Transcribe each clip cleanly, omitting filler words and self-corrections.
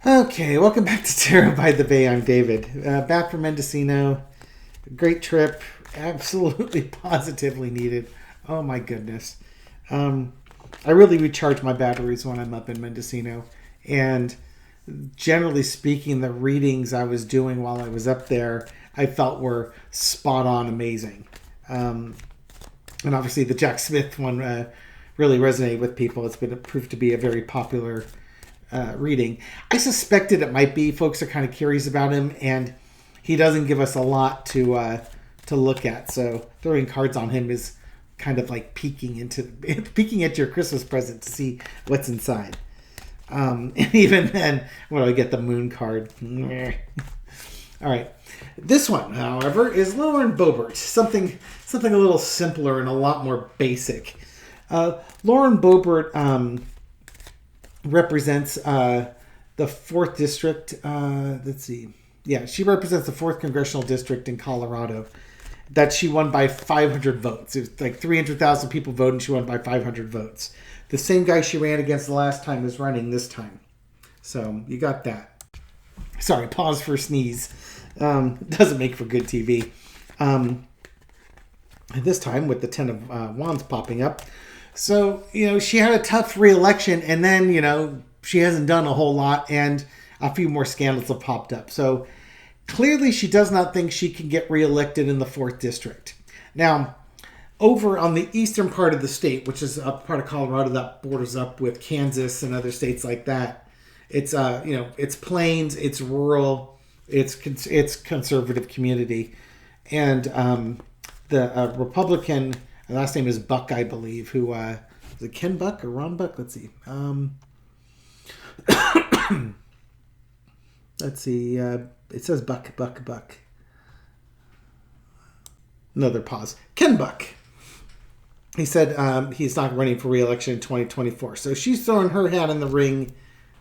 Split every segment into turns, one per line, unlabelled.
Okay, welcome back to Terra by the Bay. I'm David. Back from Mendocino. Great trip. Absolutely, positively needed. Oh my goodness. Um, I really recharge my batteries when I'm up in Mendocino. And generally speaking, the readings I was doing while I was up there, I felt were spot on amazing. Um, and obviously, the Jack Smith one really resonated with people. It's been proved to be a very popular reading. I suspected it might be. Folks are kind of curious about him, and he doesn't give us a lot to look at. So throwing cards on him is kind of like peeking at your Christmas present to see what's inside. And even then, when I get the moon card. All right. This one, however, is Lauren Boebert. Something a little simpler and a lot more basic. Lauren Boebert represents the 4th District. Let's see. Yeah, she represents the 4th Congressional District in Colorado. That she won by 500 votes. It was like 300,000 people voted and she won by 500 votes. The same guy she ran against the last time is running this time. So you got that. Sorry, pause for a sneeze. Doesn't make for good TV. This time with the 10 of Wands popping up. So, she had a tough re-election, and then, she hasn't done a whole lot, and a few more scandals have popped up. So, clearly she does not think she can get re-elected in the 4th District. Now, over on the eastern part of the state, which is a part of Colorado that borders up with Kansas and other states like that, it's, it's plains, it's rural, it's conservative community. And the Republican... The last name is Buck, I believe. Who is it? Ken Buck or Ron Buck? Let's see. Let's see. It says Buck. Another pause. Ken Buck. He said he's not running for re-election in 2024. So she's throwing her hat in the ring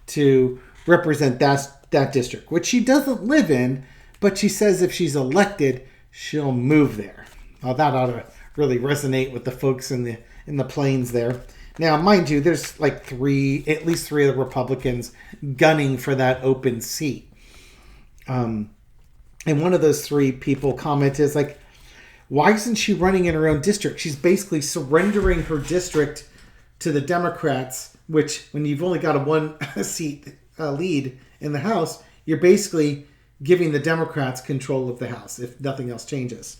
to represent that district, which she doesn't live in, but she says if she's elected, she'll move there. Well, that ought to really resonate with the folks in the plains there. Now, mind you, there's like at least three of the Republicans gunning for that open seat. And one of those three people commented, is like, why isn't she running in her own district? She's basically surrendering her district to the Democrats, which when you've only got a one seat lead in the House, you're basically giving the Democrats control of the House if nothing else changes.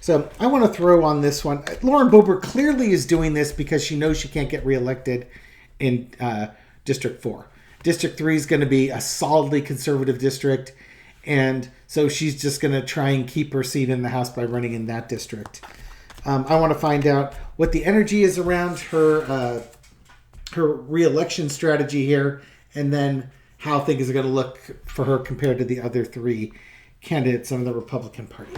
So I want to throw on this one. Lauren Boebert clearly is doing this because she knows she can't get reelected in District 4. District 3 is going to be a solidly conservative district. And so she's just going to try and keep her seat in the House by running in that district. I want to find out what the energy is around her re-election strategy here, and then how things are going to look for her compared to the other three candidates on the Republican Party.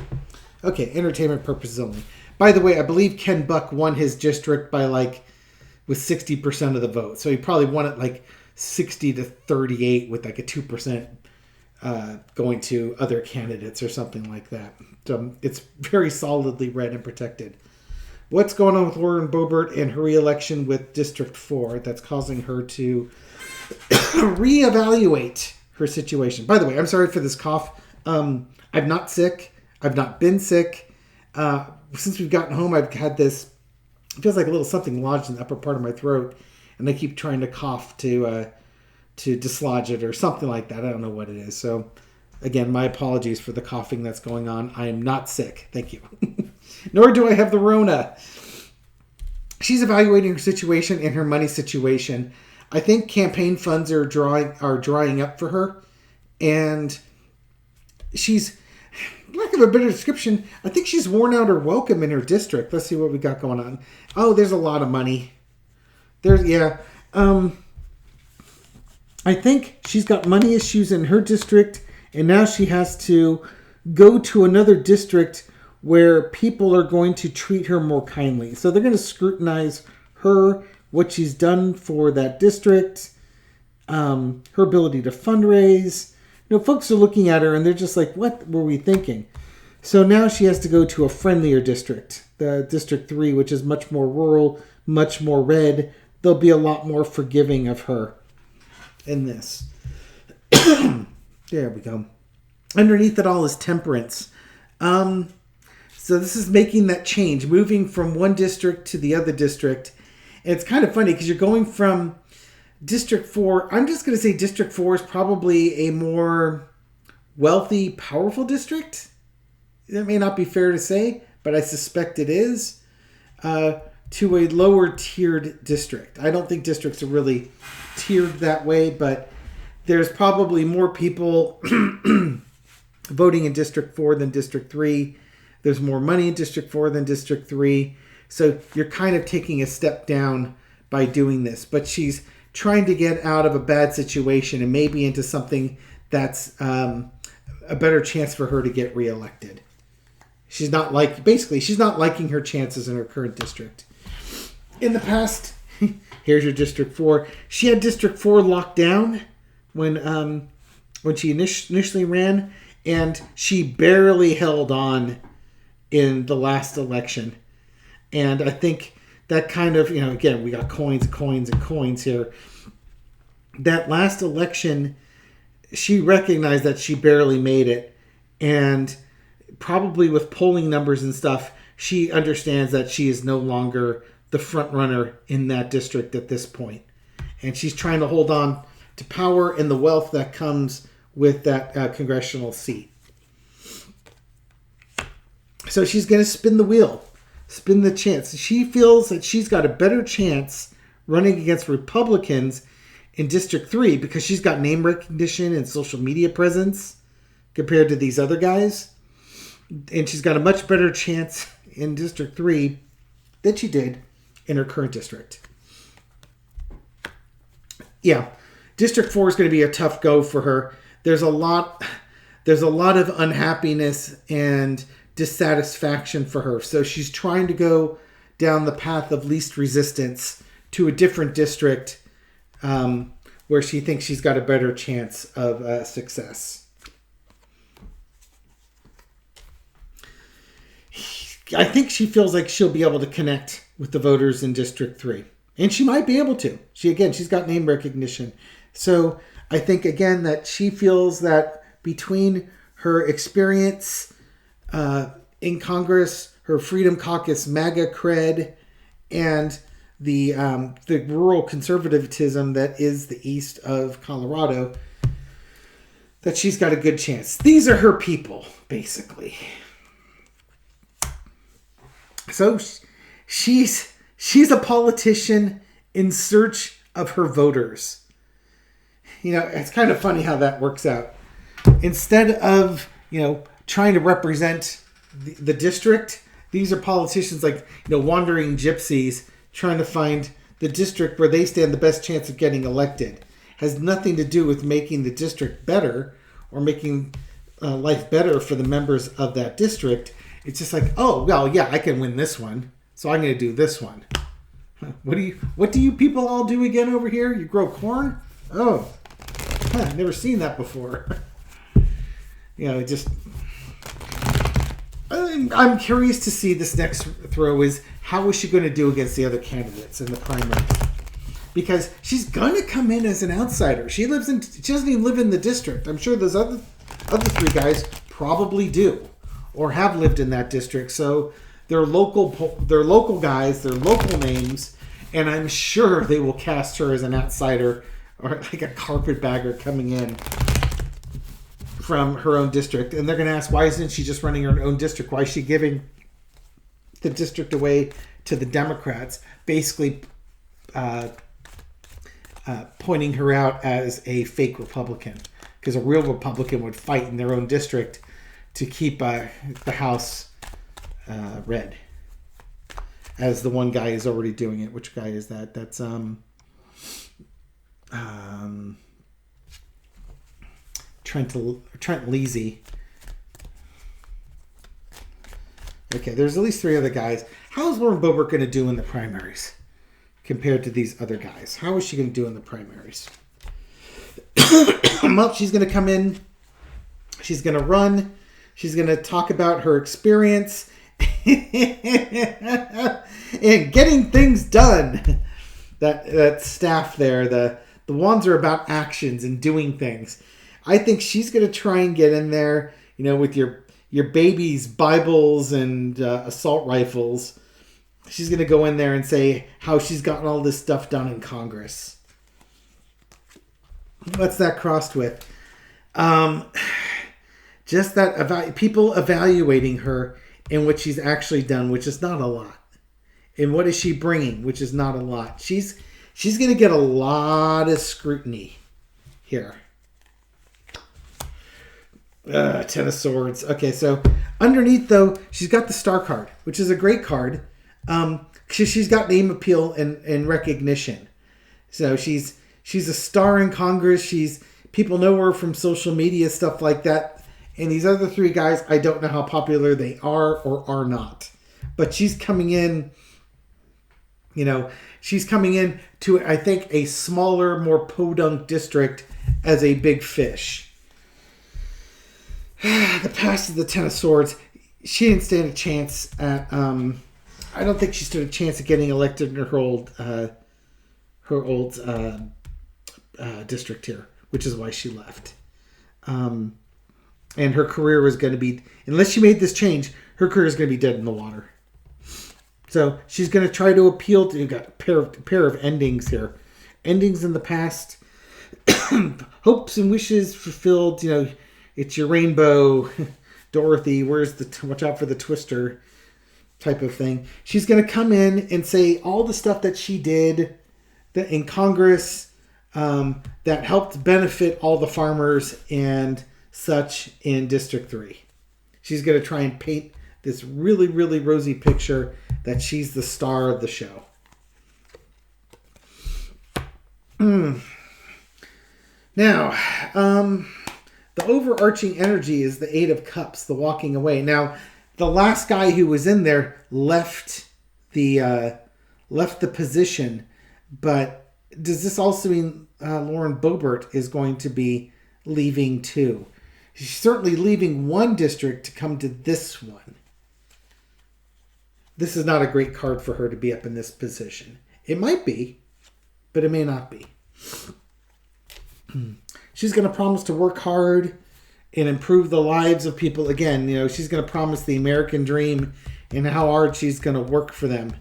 Okay, entertainment purposes only. By the way, I believe Ken Buck won his district by with 60% of the vote. So he probably won it 60 to 38 with a 2% going to other candidates or something like that. So it's very solidly red and protected. What's going on with Lauren Boebert and her re-election with District 4 that's causing her to reevaluate her situation? By the way, I'm sorry for this cough. I'm not sick. I've not been sick. Since we've gotten home, I've had this, it feels like a little something lodged in the upper part of my throat, and I keep trying to cough to dislodge it or something like that. I don't know what it is. So, again, my apologies for the coughing that's going on. I am not sick. Thank you. Nor do I have the Rona. She's evaluating her situation and her money situation. I think campaign funds are drying up for her, and she's, lack of a better description, I think she's worn out her welcome in her district. Let's see what we got going on. Oh, there's a lot of money. I think she's got money issues in her district, and now she has to go to another district where people are going to treat her more kindly. So they're going to scrutinize her, what she's done for that district, her ability to fundraise. Folks are looking at her and they're just like, what were we thinking? So now she has to go to a friendlier district, the District 3, which is much more rural, much more red. They'll be a lot more forgiving of her in this. There we go. Underneath it all is temperance. So this is making that change, moving from one district to the other district. And it's kind of funny because you're going from District 4. I'm just going to say District 4 is probably a more wealthy, powerful district. That may not be fair to say, but I suspect it is. To a lower tiered district. I don't think districts are really tiered that way, but there's probably more people voting in District 4 than District 3. There's more money in District 4 than District 3. So you're kind of taking a step down by doing this. But she's trying to get out of a bad situation and maybe into something that's a better chance for her to get reelected. She's not liking her chances in her current district. In the past, here's your District 4. She had District 4 locked down when she initially ran, and she barely held on in the last election. And I think that kind of, again, we got coins here. That last election, she recognized that she barely made it. And probably with polling numbers and stuff, she understands that she is no longer the front runner in that district at this point. And she's trying to hold on to power and the wealth that comes with that congressional seat. So she's going to spin the wheel, spin the chance. She feels that she's got a better chance running against Republicans in District 3 because she's got name recognition and social media presence compared to these other guys. And she's got a much better chance in District 3 than she did in her current district. Yeah, District 4 is going to be a tough go for her. There's a lot of unhappiness and dissatisfaction for her. So she's trying to go down the path of least resistance to a different district where she thinks she's got a better chance of success. I think she feels like she'll be able to connect with the voters in District 3. And she might be able to. She's got name recognition. So I think, again, that she feels that between her experience in Congress, her Freedom Caucus MAGA cred, and the rural conservatism that is the east of Colorado, that she's got a good chance. These are her people, basically. So she's a politician in search of her voters. It's kind of funny how that works out. Instead of, trying to represent the district, these are politicians like, wandering gypsies trying to find the district where they stand the best chance of getting elected. Has nothing to do with making the district better or making life better for the members of that district. It's just like, oh, well, yeah, I can win this one, so I'm going to do this one. What do you people all do again over here? You grow corn? Oh, I've never seen that before. I'm curious to see this next throw is how is she going to do against the other candidates in the primary? Because she's going to come in as an outsider. She doesn't even live in the district. I'm sure those other three guys probably do or have lived in that district. So they're local guys, they're local names, and I'm sure they will cast her as an outsider or like a carpetbagger coming in from her own district. And they're going to ask, why isn't she just running her own district? Why is she giving the district away to the Democrats? Basically pointing her out as a fake Republican. Because a real Republican would fight in their own district to keep the House red. As the one guy is already doing it. Which guy is that? That's Trent Leasy. Okay, there's at least three other guys. How is Lauren Boebert going to do in the primaries compared to these other guys? How is she going to do in the primaries? Well, she's going to come in. She's going to run. She's going to talk about her experience and getting things done. That staff there, the ones are about actions and doing things. I think she's going to try and get in there, with your baby's Bibles and assault rifles. She's going to go in there and say how she's gotten all this stuff done in Congress. What's that crossed with? Just that people evaluating her and what she's actually done, which is not a lot. And what is she bringing, which is not a lot. She's going to get a lot of scrutiny here. Ten of Swords. Okay, so underneath, though, she's got the Star card, which is a great card. She's got name appeal and recognition. So she's a star in Congress. People know her from social media, stuff like that. And these other three guys, I don't know how popular they are or are not. But she's coming in, she's coming in to, I think, a smaller, more podunk district as a big fish. The past of the Ten of Swords, she didn't stand a chance at, I don't think she stood a chance at getting elected in her old district here, which is why she left. And her career was going to be, unless she made this change, her career is going to be dead in the water. So she's going to try to appeal to, you've got a pair of endings here. Endings in the past, hopes and wishes fulfilled, it's your rainbow, Dorothy, watch out for the twister type of thing. She's going to come in and say all the stuff that she did in Congress that helped benefit all the farmers and such in District 3. She's going to try and paint this really, really rosy picture that she's the star of the show. Now, the overarching energy is the Eight of Cups, the walking away. Now, the last guy who was in there left the position, but does this also mean Lauren Boebert is going to be leaving too? She's certainly leaving one district to come to this one. This is not a great card for her to be up in this position. It might be, but it may not be. She's going to promise to work hard and improve the lives of people. Again, she's going to promise the American dream and how hard she's going to work for them.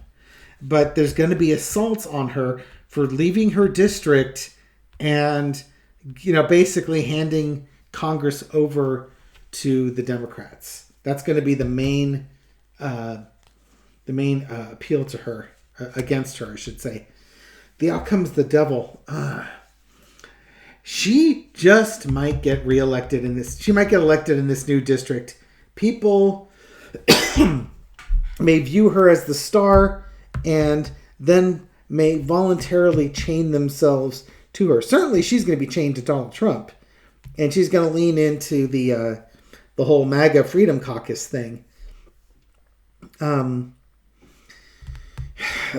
But there's going to be assaults on her for leaving her district and, basically handing Congress over to the Democrats. That's going to be the main appeal to her, against her, I should say. The outcome is the devil. She just might get reelected in this. She might get elected in this new district. People may view her as the star and then may voluntarily chain themselves to her. Certainly she's going to be chained to Donald Trump. And she's going to lean into the whole MAGA Freedom Caucus thing.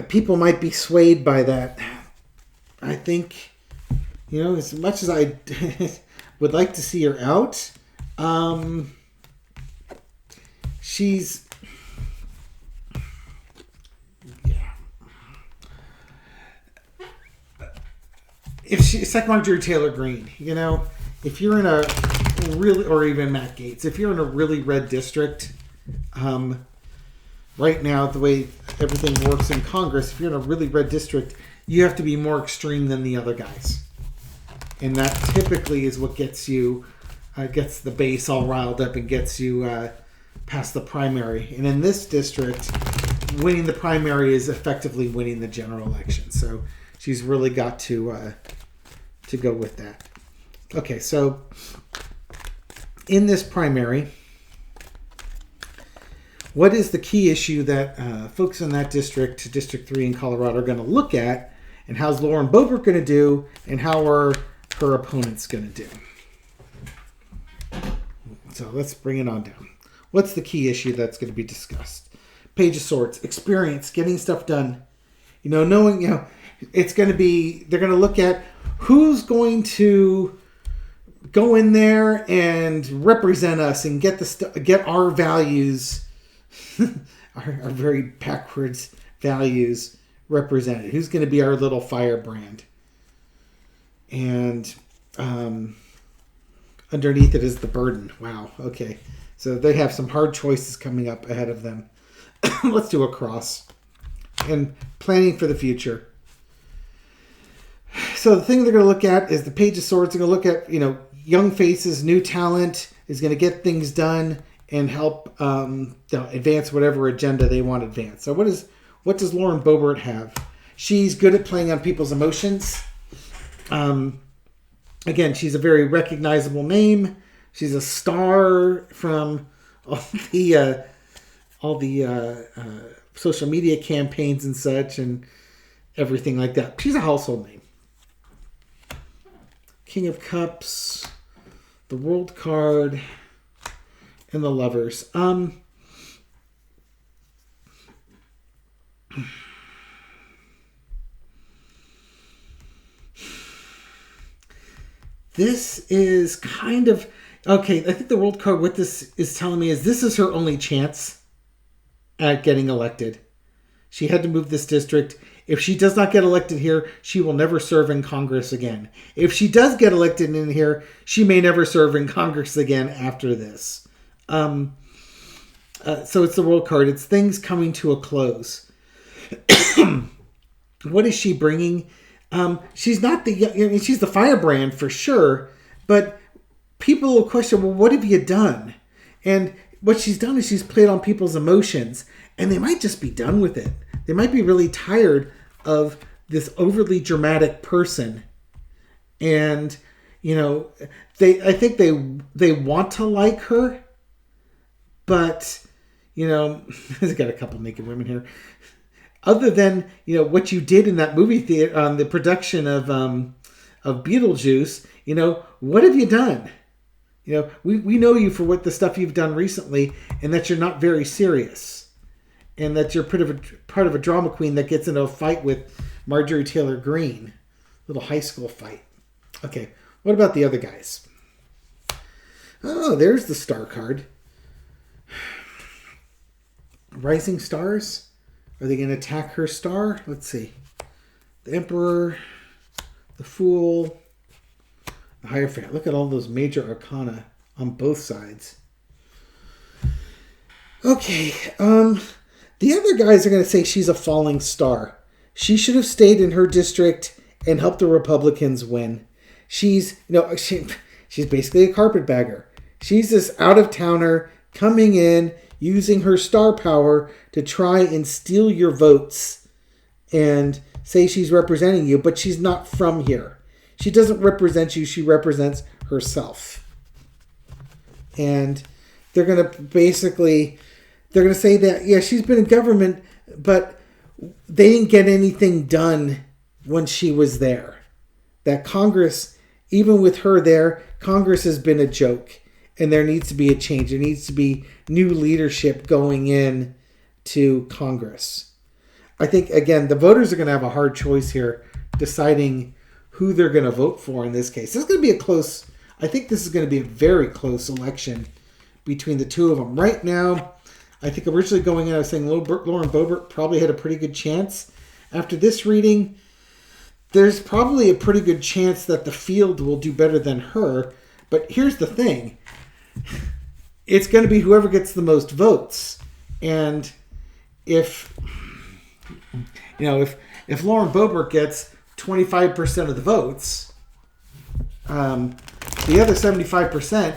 People might be swayed by that. I think, as much as I would like to see her out, she's... It's like Marjorie Taylor Greene, if you're in a really, or even Matt Gaetz, if you're in a really red district, right now, the way everything works in Congress, if you're in a really red district, you have to be more extreme than the other guys. And that typically is what gets you, gets the base all riled up and gets you past the primary. And in this district, winning the primary is effectively winning the general election. So she's really got to go with that. Okay, so in this primary, what is the key issue that folks in that district, District 3 in Colorado, are going to look at, and how's Lauren Boebert going to do, and how are her opponents going to do? So let's bring it on down. What's the key issue that's going to be discussed? Page of Swords, experience, getting stuff done. Knowing, it's going to be, they're going to look at who's going to go in there and represent us and get our values, our very backwards values represented. Who's going to be our little firebrand? And Underneath it is the burden. Wow. Okay. So they have some hard choices coming up ahead of them. Let's do a cross. And planning for the future. So the thing they're going to look at is the Page of Swords. They're going to look at, young faces, new talent is going to get things done and help advance whatever agenda they want to advance. So what does Lauren Boebert have? She's good at playing on people's emotions. Again, she's a very recognizable name. She's a star from all the social media campaigns and such and everything like that. She's a household name. King of Cups, the World card, and the Lovers. This is kind of... Okay, I think the World card, what this is telling me is this is her only chance at getting elected. She had to move this district. If she does not get elected here, she will never serve in Congress again. If she does get elected in here, she may never serve in Congress again after this. So it's the World card. It's things coming to a close. What is she bringing? She's not she's the firebrand for sure, but people will question, well, what have you done? And what she's done is she's played on people's emotions, and they might just be done with it. They might be really tired of this overly dramatic person. And, I think they want to like her, but, there's got a couple naked women here. Other than, what you did in that movie theater on the production of Beetlejuice, what have you done? We know you for what the stuff you've done recently, and that you're not very serious, and that you're part of a drama queen that gets into a fight with Marjorie Taylor Greene, little high school fight. Okay, what about the other guys? Oh, there's the star card. Rising stars. Are they going to attack her star? Let's see. The Emperor, the Fool, the Hierophant. Look at all those major arcana on both sides. Okay. The other guys are going to say she's a falling star. She should have stayed in her district and helped the Republicans win. She's basically a carpetbagger. She's this out-of-towner coming in, using her star power to try and steal your votes and say she's representing you, but she's not from here. She doesn't represent you. She represents herself. And they're going to say that, yeah, she's been in government, but they didn't get anything done when she was there. That Congress, even with her there, Congress has been a joke. And there needs to be a change. There needs to be new leadership going in to Congress. I think, again, the voters are going to have a hard choice here deciding who they're going to vote for in this case. This is going to be I think this is going to be a very close election between the two of them. Right now, I think originally going in, I was saying Lauren Boebert probably had a pretty good chance. After this reading, there's probably a pretty good chance that the field will do better than her. But here's the thing. It's going to be whoever gets the most votes. And if Lauren Boebert gets 25% of the votes, the other 75%, is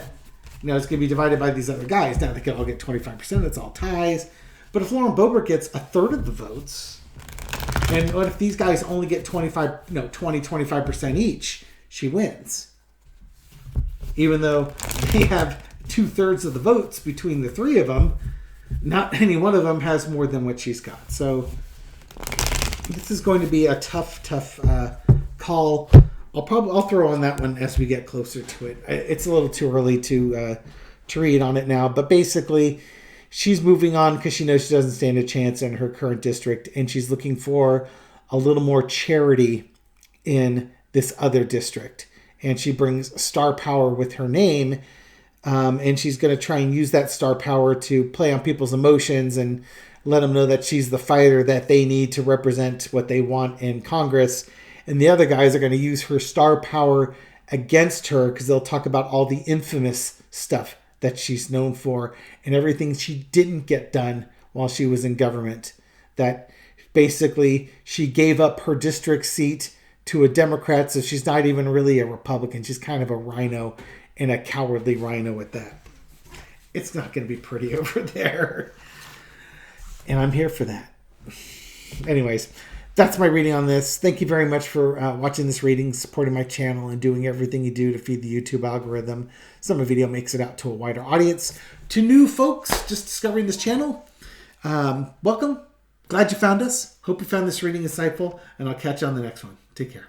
going to be divided by these other guys. Now they can all get 25%. It's all ties. But if Lauren Boebert gets a third of the votes, and what if these guys only get 25% each, she wins. Even though they have 2/3 of the votes between the three of them, not any one of them has more than what she's got. So this is going to be a tough call. I'll throw on that one as we get closer to it. It's a little too early to read on it now, but basically she's moving on because she knows she doesn't stand a chance in her current district, and she's looking for a little more charity in this other district. And she brings star power with her name, and she's going to try and use that star power to play on people's emotions and let them know that she's the fighter that they need to represent what they want in Congress. And the other guys are going to use her star power against her because they'll talk about all the infamous stuff that she's known for and everything she didn't get done while she was in government. That basically she gave up her district seat to a Democrat, so she's not even really a Republican. She's kind of a rhino, and a cowardly rhino at that. It's not going to be pretty over there. And I'm here for that. Anyways, that's my reading on this. Thank you very much for watching this reading, supporting my channel, and doing everything you do to feed the YouTube algorithm so my video makes it out to a wider audience. To new folks just discovering this channel, welcome. Glad you found us. Hope you found this reading insightful, and I'll catch you on the next one. Take care.